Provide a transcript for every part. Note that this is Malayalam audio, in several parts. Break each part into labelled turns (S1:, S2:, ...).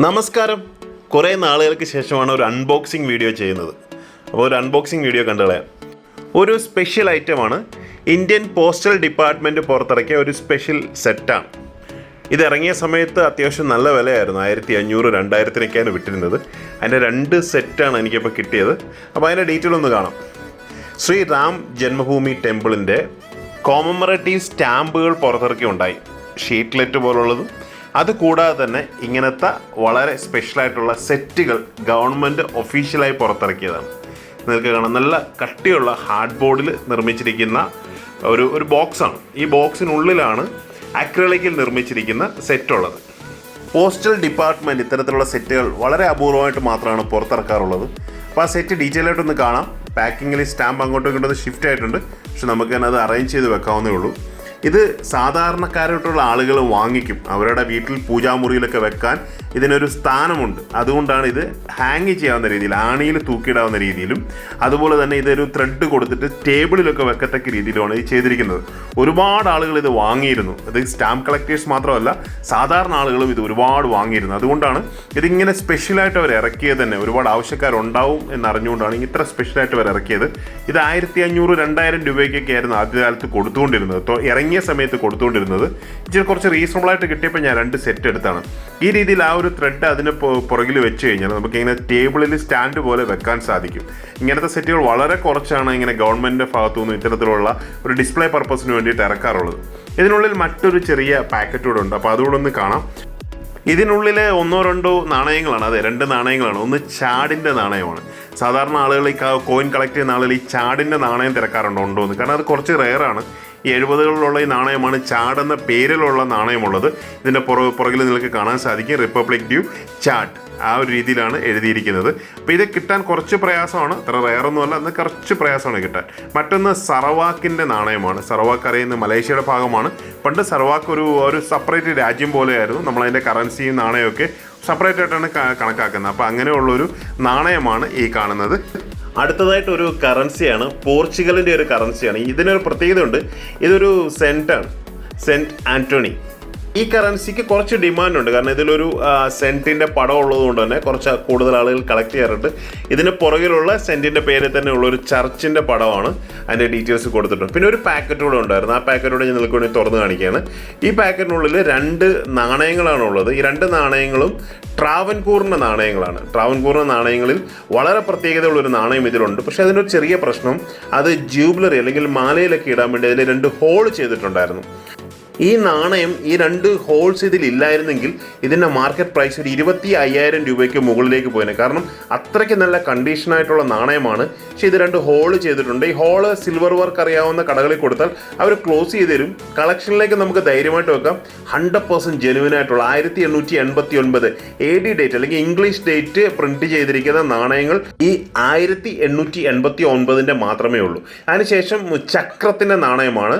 S1: നമസ്കാരം. കുറേ നാളുകൾക്ക് ശേഷമാണ് ഒരു അൺബോക്സിങ് വീഡിയോ ചെയ്യുന്നത്. അപ്പോൾ ഒരു അൺബോക്സിങ് വീഡിയോ കണ്ടുകളയാം. ഒരു സ്പെഷ്യൽ ഐറ്റമാണ്. ഇന്ത്യൻ പോസ്റ്റൽ ഡിപ്പാർട്ട്മെൻറ്റ് പുറത്തിറക്കിയ ഒരു സ്പെഷ്യൽ സെറ്റാണ്. ഇതിറങ്ങിയ സമയത്ത് അത്യാവശ്യം നല്ല വിലയായിരുന്നു. 1500 2000-നൊക്കെയാണ് വിട്ടിരുന്നത്. അതിൻ്റെ 2 സെറ്റാണ് എനിക്കിപ്പോൾ കിട്ടിയത്. അപ്പോൾ അതിൻ്റെ ഡീറ്റെയിൽ ഒന്ന് കാണാം. ശ്രീ രാം ജന്മഭൂമി ടെമ്പിളിൻ്റെ കോമമറേറ്റീവ് സ്റ്റാമ്പുകൾ പുറത്തിറക്കിയുണ്ടായി. ഷീറ്റ്ലെറ്റ് പോലുള്ളതും അതുകൂടാതെ തന്നെ ഇങ്ങനത്തെ വളരെ സ്പെഷ്യലായിട്ടുള്ള സെറ്റുകൾ ഗവൺമെൻറ് ഒഫീഷ്യലായി പുറത്തിറക്കിയതാണ്. നിങ്ങൾക്ക് കാണാം, നല്ല കട്ടിയുള്ള ഹാർഡ് ബോർഡിൽ നിർമ്മിച്ചിരിക്കുന്ന ഒരു ബോക്സാണ്. ഈ ബോക്സിനുള്ളിലാണ് അക്രിലിക്കിൽ നിർമ്മിച്ചിരിക്കുന്ന സെറ്റുള്ളത്. പോസ്റ്റൽ ഡിപ്പാർട്ട്മെൻറ്റ് ഇത്തരത്തിലുള്ള സെറ്റുകൾ വളരെ അപൂർവമായിട്ട് മാത്രമാണ് പുറത്തിറക്കാറുള്ളത്. അപ്പോൾ ആ സെറ്റ് ഡീറ്റെയിൽ ആയിട്ടൊന്ന് കാണാം. പാക്കിങ്ങിൽ സ്റ്റാമ്പ് അങ്ങോട്ടും ഇങ്ങോട്ടും ഷിഫ്റ്റ് ആയിട്ടുണ്ട്, പക്ഷെ നമുക്ക് തന്നെ അത് അറേഞ്ച് ചെയ്ത് വെക്കാവുന്നേ ഉള്ളൂ. ഇത് സാധാരണക്കാരായിട്ടുള്ള ആളുകൾ വാങ്ങിക്കും. അവരുടെ വീട്ടിൽ പൂജാമുറിയിലൊക്കെ വെക്കാൻ ഇതിനൊരു സ്ഥാനമുണ്ട്. അതുകൊണ്ടാണ് ഇത് ഹാങ് ചെയ്യാവുന്ന രീതിയിൽ, ആണിയിൽ തൂക്കിയിടാവുന്ന രീതിയിലും, അതുപോലെ തന്നെ ഇതൊരു ത്രെഡ് കൊടുത്തിട്ട് ടേബിളിലൊക്കെ വെക്കത്തക്ക രീതിയിലുമാണ് ഇത് ചെയ്തിരിക്കുന്നത്. ഒരുപാട് ആളുകൾ ഇത് വാങ്ങിയിരുന്നു. ഇത് സ്റ്റാമ്പ് കളക്ടേഴ്സ് മാത്രമല്ല, സാധാരണ ആളുകളും ഇത് ഒരുപാട് വാങ്ങിയിരുന്നു. അതുകൊണ്ടാണ് ഇതിങ്ങനെ സ്പെഷ്യലായിട്ട് അവർ ഇറക്കിയത് തന്നെ. ഒരുപാട് ആവശ്യക്കാരുണ്ടാവും എന്നറിഞ്ഞുകൊണ്ടാണ് ഇത്ര സ്പെഷ്യലായിട്ട് അവർ ഇറക്കിയത്. ഇത് 1500-2000 രൂപയ്ക്കൊക്കെ ആയിരുന്നു ആദ്യകാലത്ത് കൊടുത്തുകൊണ്ടിരുന്നത്, ഇറങ്ങിയ സമയത്ത് കൊടുത്തുകൊണ്ടിരുന്നത്. ഇച്ചിരി കുറച്ച് റീസണബിൾ ആയിട്ട് കിട്ടിയപ്പോൾ ഞാൻ 2 സെറ്റ് എടുത്താണ്. ഈ രീതിയിൽ ആ ഒരു ത്രെഡ് അതിന് പുറകിൽ വെച്ച് കഴിഞ്ഞാൽ നമുക്ക് ഇങ്ങനെ ടേബിളിൽ സ്റ്റാൻഡ് പോലെ വെക്കാൻ സാധിക്കും. ഇങ്ങനത്തെ സെറ്റുകൾ വളരെ കുറച്ചാണ് ഇങ്ങനെ ഗവൺമെൻറ്റിൻ്റെ ഭാഗത്തുനിന്ന് ഇത്തരത്തിലുള്ള ഒരു ഡിസ്പ്ലേ പർപ്പസിന് വേണ്ടിയിട്ട് ഇറക്കാറുള്ളത്. ഇതിനുള്ളിൽ മറ്റൊരു ചെറിയ പാക്കറ്റ് കൂടെ ഉണ്ട്. അപ്പോൾ അതുകൂടെ ഒന്ന് കാണാം. ഇതിനുള്ളിൽ 1-2 നാണയങ്ങളാണ്. അതെ, 2 നാണയങ്ങളാണ്. ഒന്ന് ചാടിൻ്റെ നാണയമാണ്. സാധാരണ ആളുകൾ ഈ കോയിൻ കളക്ട് ചെയ്യുന്ന ആളുകൾ ഈ ചാടിൻ്റെ നാണയം തിരക്കാറുണ്ടോ എന്ന്. കാരണം അത് കുറച്ച് റെയറാണ്. ഈ 70കളിലുള്ള ഈ നാണയമാണ് ചാട് പേരിലുള്ള നാണയമുള്ളത്. ഇതിൻ്റെ പുറകിൽ നിങ്ങൾക്ക് കാണാൻ സാധിക്കും റിപ്പബ്ലിക് ഡ്യൂ ചാഡ്. ആ ഒരു രീതിയിലാണ് എഴുതിയിരിക്കുന്നത്. അപ്പോൾ ഇത് കിട്ടാൻ കുറച്ച് പ്രയാസമാണ്. അത്ര റെയറൊന്നുമല്ല, എന്നാൽ കുറച്ച് പ്രയാസമാണ് കിട്ടാൻ. മറ്റൊന്ന് സറവാക്കിൻ്റെ നാണയമാണ്. സറവാക്ക് അറിയുന്ന മലേഷ്യയുടെ ഭാഗമാണ്. പണ്ട് സറവാക്ക് ഒരു സെപ്പറേറ്റ് രാജ്യം പോലെയായിരുന്നു. നമ്മളതിൻ്റെ കറൻസിയും നാണയമൊക്കെ സെപ്പറേറ്റ് ആയിട്ടാണ് കണക്കാക്കുന്നത്. അപ്പോൾ അങ്ങനെയുള്ളൊരു നാണയമാണ് ഈ കാണുന്നത്. അടുത്തതായിട്ട് ഒരു കറൻസിയാണ്, പോർച്ചുഗലിൻ്റെ ഒരു കറൻസിയാണ്. ഇതിനൊരു പ്രത്യേകതയുണ്ട്. ഇതൊരു സെൻറ്റാണ്, സെൻറ്റ് ആൻ്റണി. ഈ കറൻസിക്ക് കുറച്ച് ഡിമാൻഡുണ്ട്. കാരണം ഇതിലൊരു സെൻറ്റിൻ്റെ പടം ഉള്ളതുകൊണ്ട് തന്നെ കുറച്ച് കൂടുതൽ ആളുകൾ കളക്ട് ചെയ്യാറുണ്ട്. ഇതിന് പുറകിലുള്ള സെൻറ്റിൻ്റെ പേരിൽ തന്നെ ഉള്ളൊരു ചർച്ചിൻ്റെ പടമാണ്. അതിൻ്റെ ഡീറ്റെയിൽസ് കൊടുത്തിട്ടുണ്ട്. പിന്നെ ഒരു പാക്കറ്റ് കൂടെ ഉണ്ടായിരുന്നു. ആ പാക്കറ്റ് കൂടെ ഞാൻ നിങ്ങൾക്ക് വേണ്ടി തുറന്ന് കാണിക്കുകയാണ്. ഈ പാക്കറ്റിനുള്ളിൽ 2 നാണയങ്ങളാണ് ഉള്ളത്. ഈ 2 നാണയങ്ങളും ട്രാവൻകൂറിൻ്റെ നാണയങ്ങളാണ്. ട്രാവൻകൂറിൻ്റെ നാണയങ്ങളിൽ വളരെ പ്രത്യേകതയുള്ളൊരു നാണയം ഇതിലുണ്ട്. പക്ഷേ അതിനൊരു ചെറിയ പ്രശ്നം, അത് ജ്യൂബിലറി അല്ലെങ്കിൽ മാലയിലൊക്കെ ഇടാൻ വേണ്ടി അതിൽ 2 ഹോൾ ചെയ്തിട്ടുണ്ടായിരുന്നു. ഈ നാണയം, ഈ 2 ഹോൾസ് ഇതിലില്ലായിരുന്നെങ്കിൽ ഇതിൻ്റെ മാർക്കറ്റ് പ്രൈസ് ഒരു 25,000 രൂപയ്ക്ക് മുകളിലേക്ക് പോയേനെ. കാരണം അത്രയ്ക്ക് നല്ല കണ്ടീഷനായിട്ടുള്ള നാണയമാണ്. പക്ഷേ ഇത് 2 ഹോൾ ചെയ്തിട്ടുണ്ട്. ഈ ഹോള് സിൽവർ വർക്ക് അറിയാവുന്ന കടകളിൽ കൊടുത്താൽ അവർ ക്ലോസ് ചെയ്ത് തരും. കളക്ഷനിലേക്ക് നമുക്ക് ധൈര്യമായിട്ട് വെക്കാം. 100% ജെനുവിൻ ആയിട്ടുള്ള 1889 AD ഡേറ്റ് അല്ലെങ്കിൽ ഇംഗ്ലീഷ് ഡേറ്റ് പ്രിന്റ് ചെയ്തിരിക്കുന്ന നാണയങ്ങൾ ഈ 1889 മാത്രമേ ഉള്ളൂ. അതിനുശേഷം ചക്രത്തിൻ്റെ നാണയമാണ്.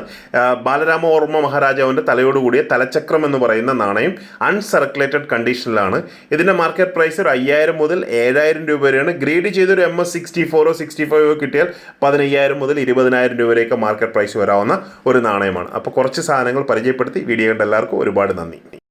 S1: ബാലരാമവർമ്മ മഹാരാജാവിൻ്റെ തലയോടുകൂടിയ തലച്ചക്രം എന്ന് പറയുന്ന നാണയം അൺസർക്കുലേറ്റഡ് കണ്ടീഷനിലാണ്. ഇതിൻ്റെ മാർക്കറ്റ് പ്രൈസ് ഒരു 5000 മുതൽ 7000 രൂപ വരെയാണ്. ഗ്രേഡ് ചെയ്തൊരു MS-64 65 കിട്ടിയാൽ 15,000 മുതൽ 20,000 രൂപ വരെയൊക്കെ മാർക്കറ്റ് പ്രൈസ് വരാവുന്ന ഒരു നാണയമാണ്. അപ്പോൾ കുറച്ച് സാധനങ്ങൾ പരിചയപ്പെടുത്തി. വീഡിയോ കണ്ട എല്ലാവർക്കും ഒരുപാട് നന്ദി.